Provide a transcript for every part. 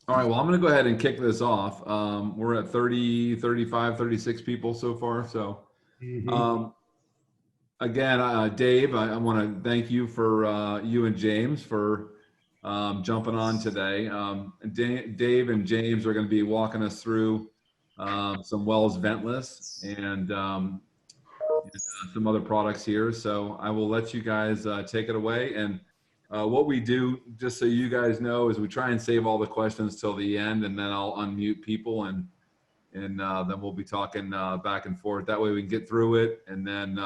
All right, well, I'm going to go ahead and kick this off. We're at 30, 35, 36 people so far. So, Mhm. um, again, Dave, I want to thank you for you and James for jumping on today. And Dave and James are going to be walking us through some Wells Ventless and some other products here. So I will let you guys take it away. And what we do, just so you guys know, is we try and save all the questions till the end, and then I'll unmute people, and then we'll be talking back and forth. That way we can get through it, and then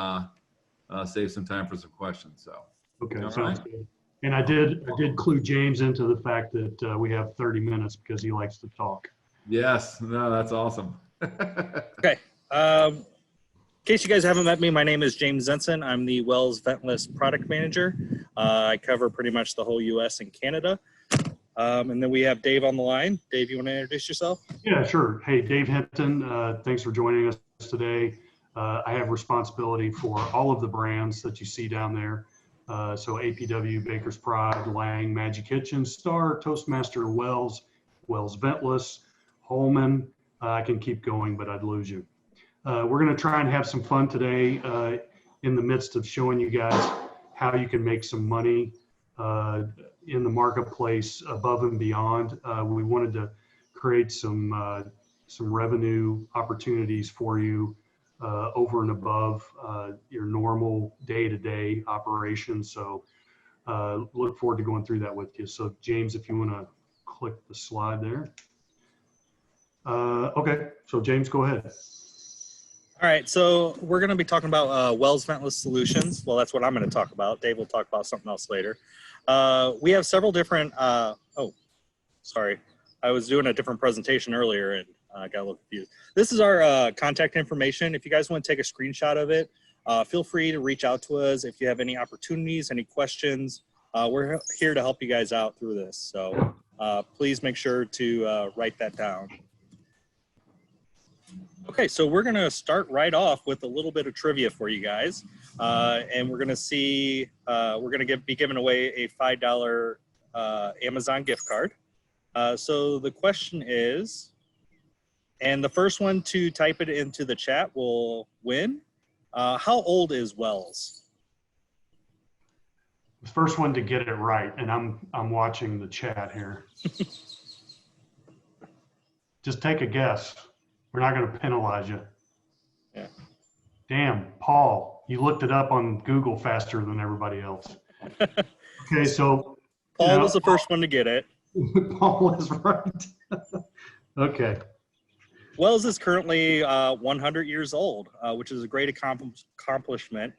save some time for some questions. So, Okay, all sounds right. good. And I did clue James into the fact that we have 30 minutes because he likes to talk. Yes, no, that's awesome. Okay. In case you guys haven't met me, my name is James Zenson. I'm the Wells Ventless product manager. I cover pretty much the whole U.S. and Canada. And then we have Dave on the line. Dave, you want to introduce yourself? Yeah, sure. Hey, Dave Hinton, thanks for joining us today. I have responsibility for all of the brands that you see down there. So APW, Baker's Pride, Lang, Magic Kitchen, Star, Toastmaster, Wells, Wells Ventless, Holman. I can keep going, but I'd lose you. We're going to try and have some fun today in the midst of showing you guys how you can make some money in the marketplace above and beyond. We wanted to create some revenue opportunities for you over and above your normal day-to-day operations. So look forward to going through that with you. So James, if you want to click the slide there. Okay, so James, go ahead. All right, so we're going to be talking about Wells Ventless Solutions. Well, that's what I'm going to talk about. Dave will talk about something else later. We have several different, oh, sorry. I was doing a different presentation earlier and I got a little confused. This is our contact information. If you guys want to take a screenshot of it, feel free to reach out to us. If you have any opportunities, any questions, we're here to help you guys out through this. So please make sure to write that down. Okay, so we're gonna start right off with a little bit of trivia for you guys. And we're gonna see, we're gonna be giving away a $5 Amazon gift card. So the question is, and the first one to type it into the chat will win. How old is Wells? The first one to get it right, and I'm watching the chat here. Just take a guess. We're not going to penalize you. Yeah. Damn, Paul, you looked it up on Google faster than everybody else. Okay, so Paul was the first one to get it. Paul is right. Okay. Wells is currently 100 years old, which is a great accomplishment.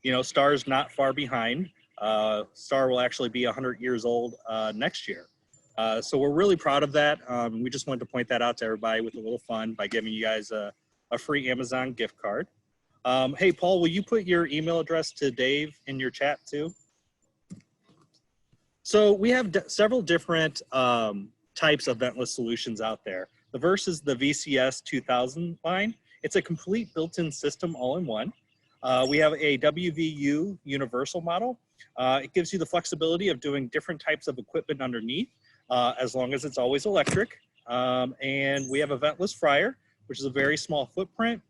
You know, Star's not far behind. Star will actually be 100 years old next year. So we're really proud of that. We just wanted to point that out to everybody with a little fun by giving you guys a free Amazon gift card. Hey, Paul, will you put your email address to Dave in your chat too? So we have several different types of ventless solutions out there. The first is the VCS 2000 line. It's a complete built-in system all in one. We have a WVU universal model. It gives you the flexibility of doing different types of equipment underneath, as long as it's always electric. And we have a ventless fryer, which is a very small footprint.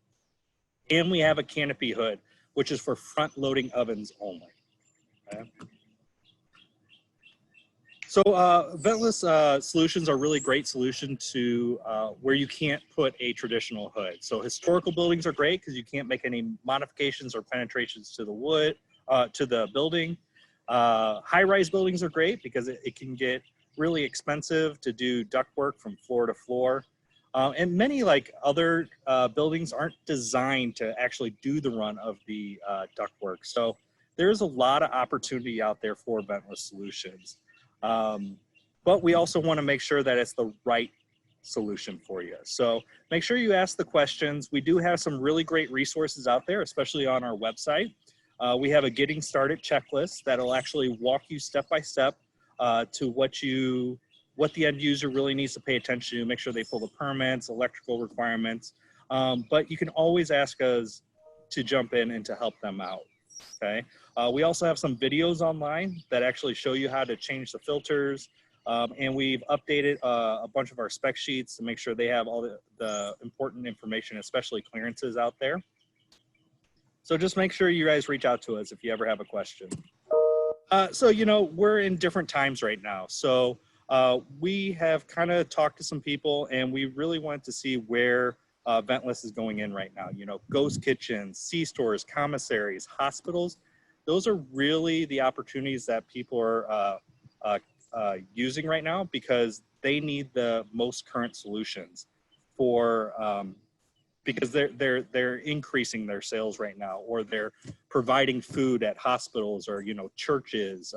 And we have a canopy hood, which is for front loading ovens only. Okay. So ventless solutions are really great solution to where you can't put a traditional hood. So historical buildings are great because you can't make any modifications or penetrations to the wood, to the building. High-rise buildings are great because it can get really expensive to do ductwork from floor to floor. And many like other buildings aren't designed to actually do the run of the ductwork. So there's a lot of opportunity out there for ventless solutions. But we also want to make sure that it's the right solution for you. So make sure you ask the questions. We do have some really great resources out there, especially on our website. We have a getting started checklist that'll actually walk you step by step to what the end user really needs to pay attention to, make sure they pull the permits, electrical requirements. But you can always ask us to jump in and to help them out. Okay. We also have some videos online that actually show you how to change the filters. And we've updated a bunch of our spec sheets to make sure they have all the important information, especially clearances out there. So just make sure you guys reach out to us if you ever have a question. So, you know, we're in different times right now. So we have kind of talked to some people, and we really want to see where Ventless is going in right now. You know, ghost kitchens, C-stores, commissaries, hospitals. Those are really the opportunities that people are using right now, because they need the most current solutions for because they're increasing their sales right now, or they're providing food at hospitals, or, you know, churches,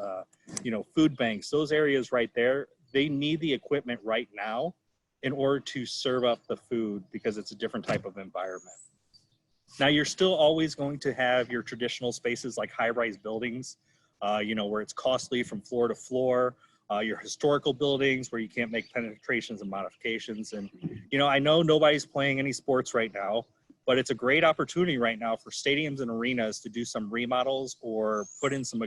you know, food banks. Those areas right there, they need the equipment right now in order to serve up the food, because it's a different type of environment. Now, you're still always going to have your traditional spaces like high-rise buildings, you know, where it's costly from floor to floor. Your historical buildings where you can't make penetrations and modifications. And, you know, I know nobody's playing any sports right now, but it's a great opportunity right now for stadiums and arenas to do some remodels or put in some,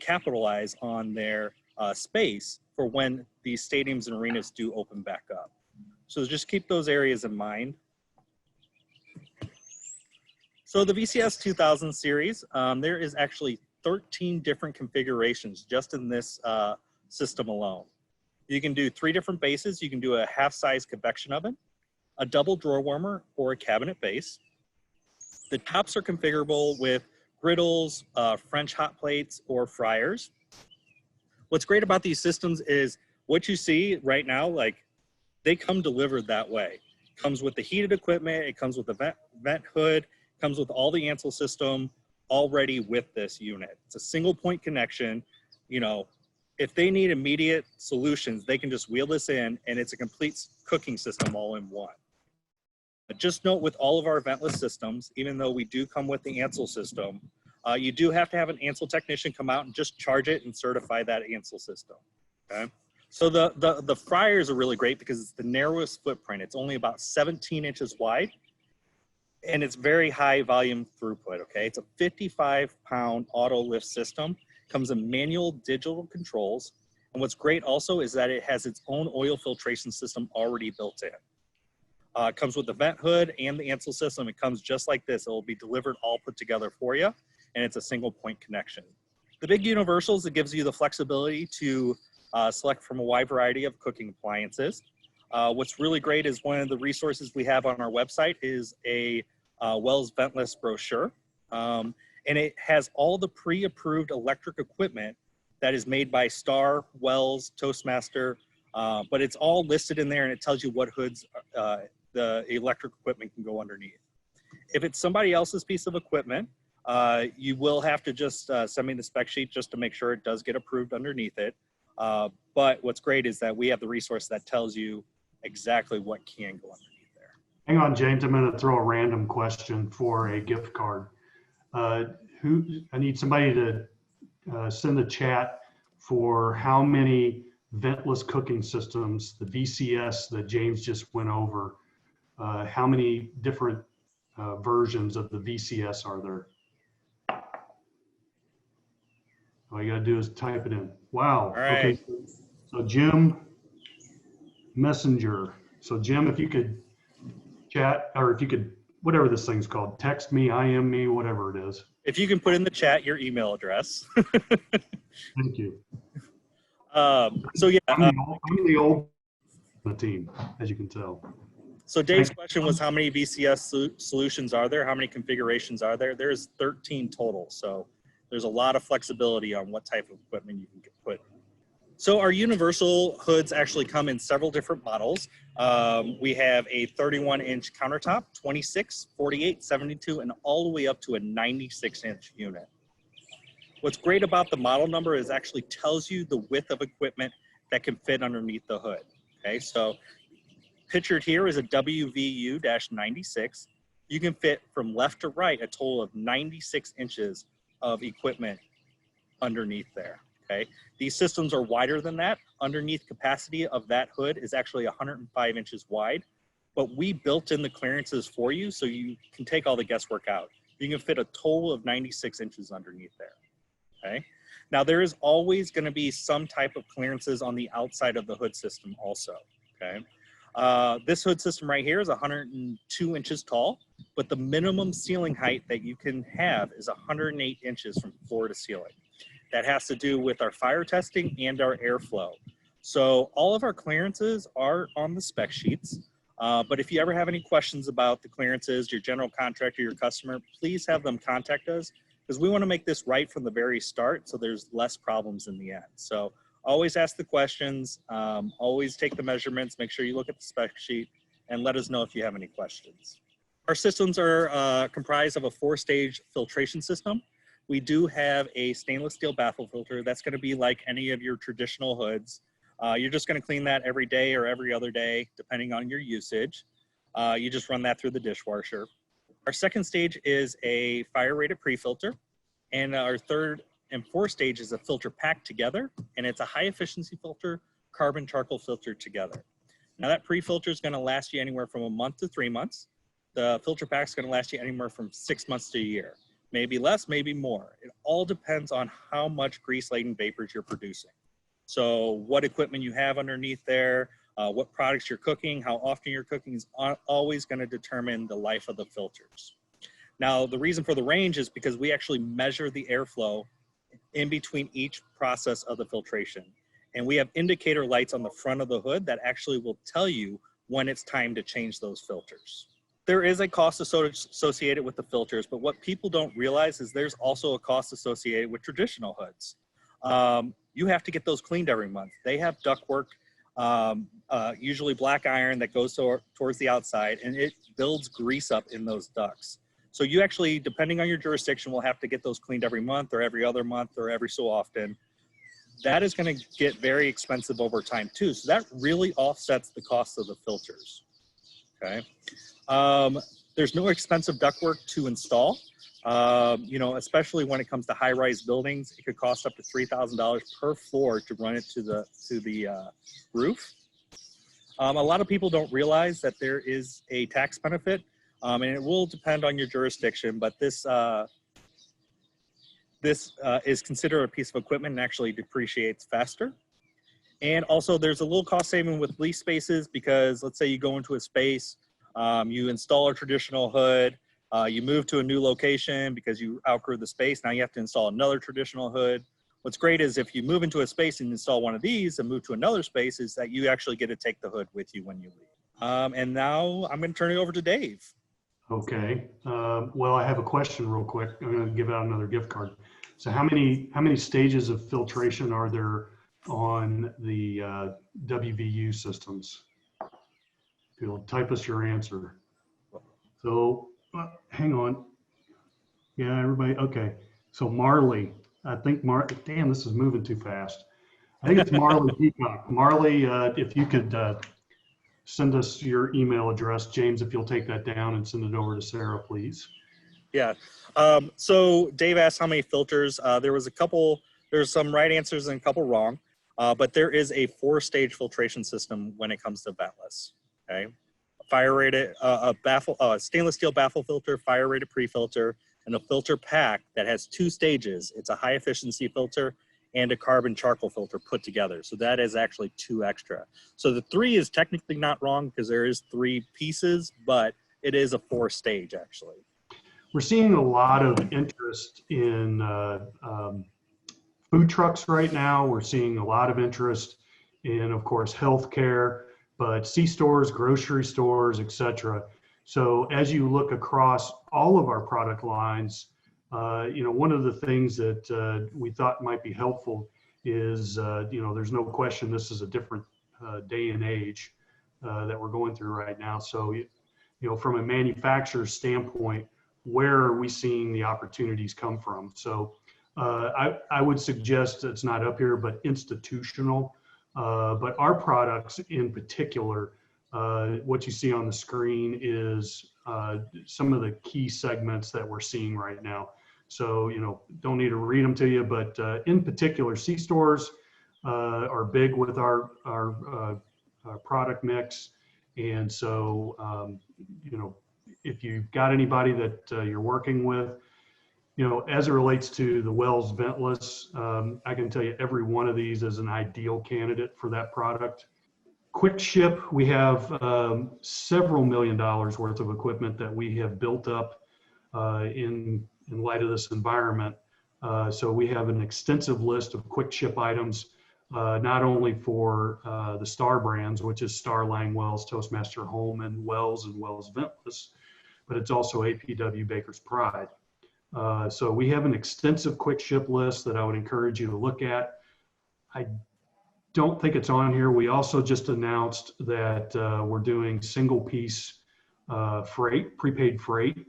capitalize on their space for when these stadiums and arenas do open back up. So just keep those areas in mind. So the VCS 2000 series, there is actually 13 different configurations just in this system alone. You can do 3 different bases. You can do a half-size convection oven, a double drawer warmer, or a cabinet base. The tops are configurable with griddles, French hot plates, or fryers. What's great about these systems is what you see right now, like, they come delivered that way. It comes with the heated equipment, it comes with the vent hood, it comes with all the Ansel system already with this unit. It's a single point connection. You know, if they need immediate solutions, they can just wheel this in, and it's a complete cooking system all in one. But just note, with all of our ventless systems, even though we do come with the Ansel system, you do have to have an Ansel technician come out and just charge it and certify that Ansel system. Okay. So the fryers are really great because it's the narrowest footprint. It's only about 17 inches wide, and it's very high volume throughput. Okay. It's a 55-pound auto lift system. Comes in manual digital controls. And what's great also is that it has its own oil filtration system already built in. It comes with the vent hood and the Ansel system. It comes just like this. It will be delivered all put together for you, and it's a single point connection. The big universals, it gives you the flexibility to select from a wide variety of cooking appliances. What's really great is one of the resources we have on our website is a Wells Ventless brochure. And it has all the pre-approved electric equipment that is made by Star, Wells, Toastmaster, but it's all listed in there, and it tells you what hoods the electric equipment can go underneath. If it's somebody else's piece of equipment, you will have to just send me the spec sheet just to make sure it does get approved underneath it. But what's great is that we have the resource that tells you exactly what can go underneath there. Hang on, James, I'm going to throw a random question for a gift card. I need somebody to send the chat for how many ventless cooking systems, the VCS that James just went over, how many different versions of the VCS are there? All you gotta do is type it in. Wow. All right. Okay. So Jim Messenger. So Jim, if you could chat, or if you could, whatever this thing's called, text me, IM me, whatever it is. If you can put in the chat your email address. Thank you. So yeah, I'm the old on the team, as you can tell. so Dave's question was, how many VCS solutions are there? How many configurations are there? There's 13 total. So there's a lot of flexibility on what type of equipment you can put. So our universal hoods actually come in several different models. We have a 31-inch countertop, 26, 48, 72, and all the way up to a 96-inch unit. What's great about the model number is it actually tells you the width of equipment that can fit underneath the hood. Okay, so pictured here is a WVU-96. You can fit from left to right a total of 96 inches of equipment underneath there. Okay, these systems are wider than that. Underneath capacity of that hood is actually 105 inches wide, but we built in the clearances for you so you can take all the guesswork out. You can fit a total of 96 inches underneath there, okay? Now there is always gonna be some type of clearances on the outside of the hood system also, okay? This hood system right here is 102 inches tall, but the minimum ceiling height that you can have is 108 inches from floor to ceiling. That has to do with our fire testing and our airflow. So all of our clearances are on the spec sheets, but if you ever have any questions about the clearances, your general contractor, your customer, please have them contact us, because we want to make this right from the very start so there's less problems in the end. So always ask the questions, always take the measurements, make sure you look at the spec sheet, and let us know if you have any questions. Our systems are comprised of a 4-stage filtration system. We do have a stainless steel baffle filter. That's going to be like any of your traditional hoods. You're just going to clean that every day or every other day, depending on your usage. You just run that through the dishwasher. Our second stage is a fire-rated pre-filter, and our third and fourth stage is a filter pack together, and it's a high-efficiency filter, carbon charcoal filter together. Now that pre-filter is going to last you anywhere from a month to 3 months. The filter pack is going to last you anywhere from 6 months to a year. Maybe less, maybe more. It all depends on how much grease-laden vapors you're producing. So what equipment you have underneath there, what products you're cooking, how often you're cooking is always going to determine the life of the filters. Now, the reason for the range is because we actually measure the airflow in between each process of the filtration. And we have indicator lights on the front of the hood that actually will tell you when it's time to change those filters. There is a cost associated with the filters, but what people don't realize is there's also a cost associated with traditional hoods. You have to get those cleaned every month. They have ductwork, usually black iron that goes towards the outside, and it builds grease up in those ducts. So you actually, depending on your jurisdiction, will have to get those cleaned every month or every other month or every so often. That is going to get very expensive over time too. So that really offsets the cost of the filters, okay? There's no expensive ductwork to install. You know, especially when it comes to high-rise buildings, it could cost up to $3,000 per floor to run it to the roof. A lot of people don't realize that there is a tax benefit, and it will depend on your jurisdiction, but this is considered a piece of equipment and actually depreciates faster. And also there's a little cost saving with lease spaces, because let's say you go into a space, you install a traditional hood, you move to a new location because you outgrew the space. Now you have to install another traditional hood. What's great is if you move into a space and install one of these and move to another space, is that you actually get to take the hood with you when you leave. And now I'm going to turn it over to Dave. Okay. Well, I have a question real quick. I'm going to give out another gift card. So how many stages of filtration are there on the WVU systems? If you'll type us your answer. So hang on. Yeah, everybody. Okay. So Marley, I think damn, this is moving too fast. I think it's Marley Peacock. Marley, if you could send us your email address, James, if you'll take that down and send it over to Sarah, please. Yeah. So Dave asked how many filters. There's some right answers and a couple wrong, but there is a 4-stage filtration system when it comes to ventless. Okay. Fire-rated, a stainless steel baffle filter, fire-rated pre-filter, and a filter pack that has 2 stages. It's a high-efficiency filter and a carbon charcoal filter put together. So that is actually 2 extra. So the 3 is technically not wrong because there is 3 pieces, but it is a 4-stage actually. We're seeing a lot of interest in food trucks right now. We're seeing a lot of interest in, of course, healthcare, but C-stores, grocery stores, etc. So as you look across all of our product lines, you know, one of the things that we thought might be helpful is, you know, there's no question this is a different day and age that we're going through right now. So, you know, from a manufacturer's standpoint, where are we seeing the opportunities come from? So I would suggest it's not up here, but institutional. But our products in particular, what you see on the screen is some of the key segments that we're seeing right now. So, you know, don't need to read them to you, but in particular, C-stores are big with our product mix. And so, you know, if you've got anybody that you're working with, you know, as it relates to the Wells Ventless, I can tell you every one of these is an ideal candidate for that product. Quick ship, we have several $1 million worth of equipment that we have built up in light of this environment. So we have an extensive list of quick ship items, not only for the Star brands, which is Star, Lang, Wells, Toastmaster Home, and Wells Ventless, but it's also APW Baker's Pride. So we have an extensive quick ship list that I would encourage you to look at. I don't think it's on here. We also just announced that we're doing single piece freight, prepaid freight.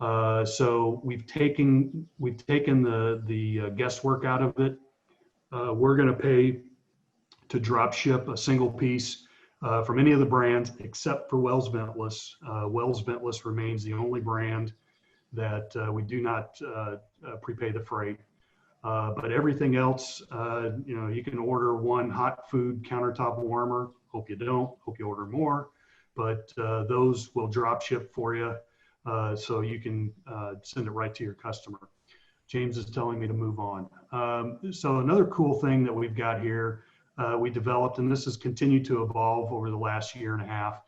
So we've taken the guesswork out of it. We're going to pay to drop ship a single piece from any of the brands except for Wells Ventless. Wells Ventless remains the only brand that we do not prepay the freight. But everything else, you know, you can order one hot food countertop warmer. Hope you don't. Hope you order more. But those will drop ship for you, so you can send it right to your customer. James is telling me to move on. So another cool thing that we've got here, we developed, and this has continued to evolve over the last year and a half,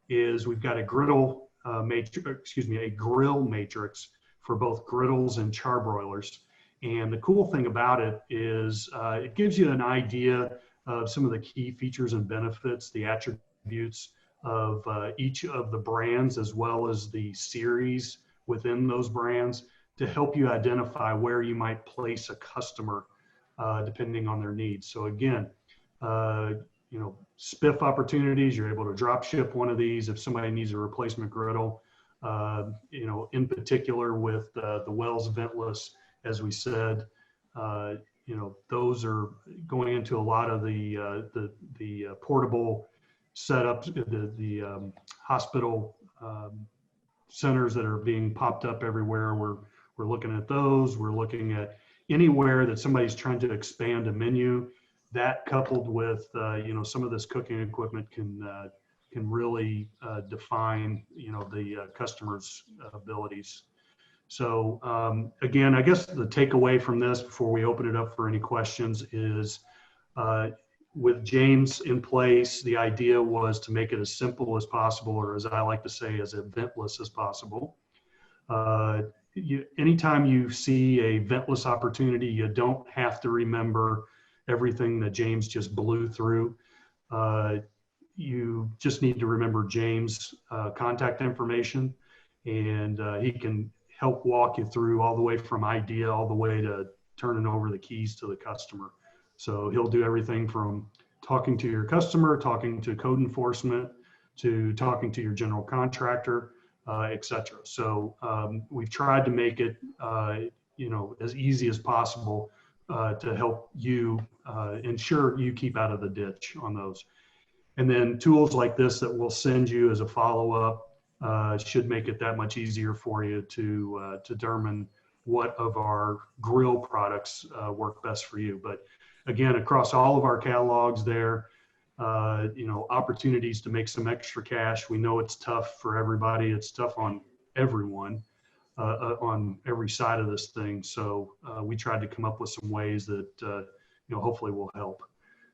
is we've got a griddle a grill matrix for both griddles and charbroilers. And the cool thing about it is it gives you an idea of some of the key features and benefits, the attributes of each of the brands, as well as the series within those brands, to help you identify where you might place a customer depending on their needs. So again, you know, spiff opportunities, you're able to drop ship one of these if somebody needs a replacement griddle. You know, in particular with the Wells Ventless, as we said, you know, those are going into a lot of the portable setups, the hospital centers that are being popped up everywhere. We're looking at those. We're looking at anywhere that somebody's trying to expand a menu. That coupled with you know, some of this cooking equipment can really define, you know, the customer's abilities. So again, I guess the takeaway from this before we open it up for any questions is with James in place, the idea was to make it as simple as possible, or as I like to say, as eventless as possible. Anytime you see a ventless opportunity, you don't have to remember everything that James just blew through. You just need to remember James' contact information, and he can help walk you through all the way from idea all the way to turning over the keys to the customer. So he'll do everything from talking to your customer, talking to code enforcement, to talking to your general contractor, etc. So we've tried to make it you know, as easy as possible to help you ensure you keep out of the ditch on those. And then tools like this that we'll send you as a follow-up should make it that much easier for you to determine what of our grill products work best for you. But again, across all of our catalogs there, you know, opportunities to make some extra cash. We know it's tough for everybody. It's tough on everyone on every side of this thing. So we tried to come up with some ways that, you know, hopefully will help.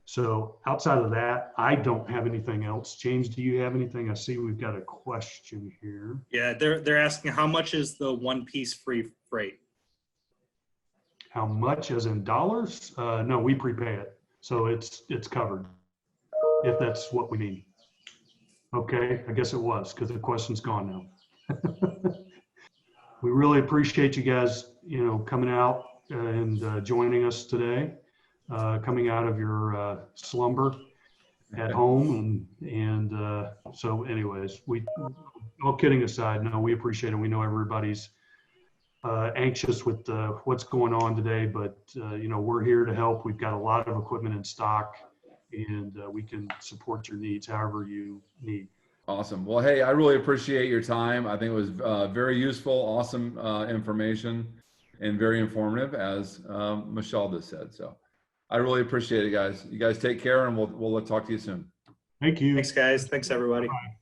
So outside of that, I don't have anything else. James, do you have anything? I see we've got a question here. Yeah, they're asking how much is the one piece free freight? How much, as in dollars? No, we prepay it. So it's covered, if that's what we need. Okay, I guess it was, because the question's gone now. We really appreciate you guys, you know, coming out and joining us today, coming out of your slumber at home. And so anyways, all kidding aside, no, we appreciate it. We know everybody's anxious with what's going on today, but you know, we're here to help. We've got a lot of equipment in stock, and we can support your needs however you need. Awesome. Well, hey, I really appreciate your time. I think it was very useful, awesome information, and very informative, as Michelle just said. So I really appreciate it, guys. You guys take care, and we'll talk to you soon. Thank you. Thanks, guys. Thanks, everybody. Bye.